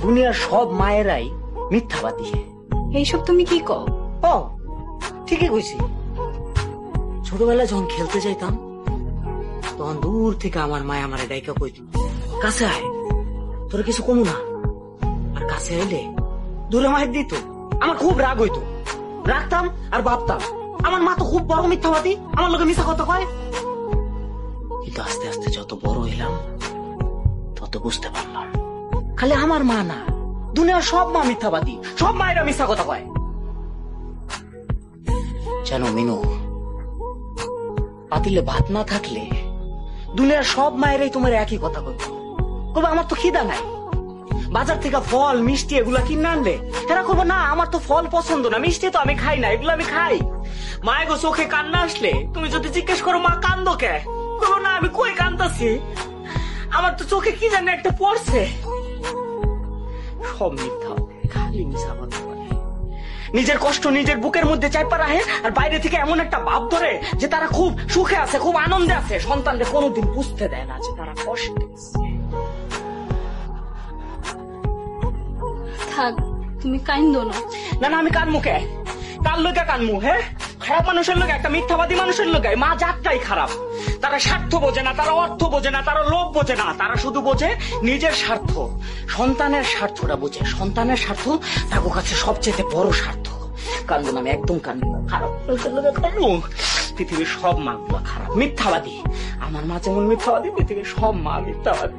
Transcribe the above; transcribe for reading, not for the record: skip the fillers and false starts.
দুনিয়ার সব মায়েরাই মিথ্যাবাদী। এইসব তুমি কি কও? ও ঠিকই কইছি। ছোটবেলায় যখন খেলতে যাইতাম তখন দূর থেকে আমার মায় আমারে ডাইকা কইত, কাছে আয়, তোর কিছু কমু না। আর কাছে এলে দূরে মায়ের দিত, আমার খুব রাগ হইতো। রাখতাম আর ভাবতাম আমার মা তো খুব বড় মিথ্যাবাদী, আমার লোকে মিথ্যা কথা কয়। কিন্তু আস্তে আস্তে যত বড় হইলাম তত বুঝতে পারলাম খালি আমার মা না, দুনিয়ার সব মা মিথ্যাবাদী, সব মায়েরা মিথ্যা কথা কয়। জানো মিনু, পাতিলে ভাত না থাকলে দুনিয়ার সব মায়েরাই তোমার একই কথা কইব, কবে আমার তো খিদা নাই, বাজার থেকে ফল মিষ্টি এগুলা কিনে আনলে এরা করবো না আমার তো ফল পছন্দ না, মিষ্টি তো আমি খাই না, এগুলো আমি খাই। মায়ের গো চোখে কান্না আসলে তুমি যদি জিজ্ঞেস করো মা কান্দো কে, বলো না আমি কই কান্দাছি, আমার তো চোখে কি জানি একটা পড়ছে। সব মিথ্যা, খালি মিশা কথা বলে। নিজের কষ্ট নিজের বুকের মধ্যে চাইপা রাখে আর বাইরে থেকে এমন একটা ভাব ধরে যে তারা খুব সুখে আছে, খুব আনন্দে আছে, সন্তানদের কোনোদিন বুঝতে দেয় না যে তারা কষ্টে আছে। থাক, তুমি কাইন্দো না। না না আমি কানমু কে, কার লোকে কানমু? হ্যাঁ, খারাপ মানুষের লোক, একটা মিথ্যাবাদী মানুষের লোক মা জাতটাই খারাপ। তারা স্বার্থ বোঝে না, তারা অর্থ বোঝে না, তারা লোভ বোঝে না, তারা শুধু বোঝে নিজের স্বার্থ, সন্তানের স্বার্থটা বোঝে। সন্তানের স্বার্থ তার কাছে সবচেয়ে বড় স্বার্থ। কান্দুন, আমি একদম কান্দুন না, খারাপ মানুষের লোকে কান্দু। পৃথিবীর সব মা গুলা খারাপ, মিথ্যাবাদী। আমার মা যেমন মিথ্যাবাদী, পৃথিবীর সব মা মিথ্যাবাদী।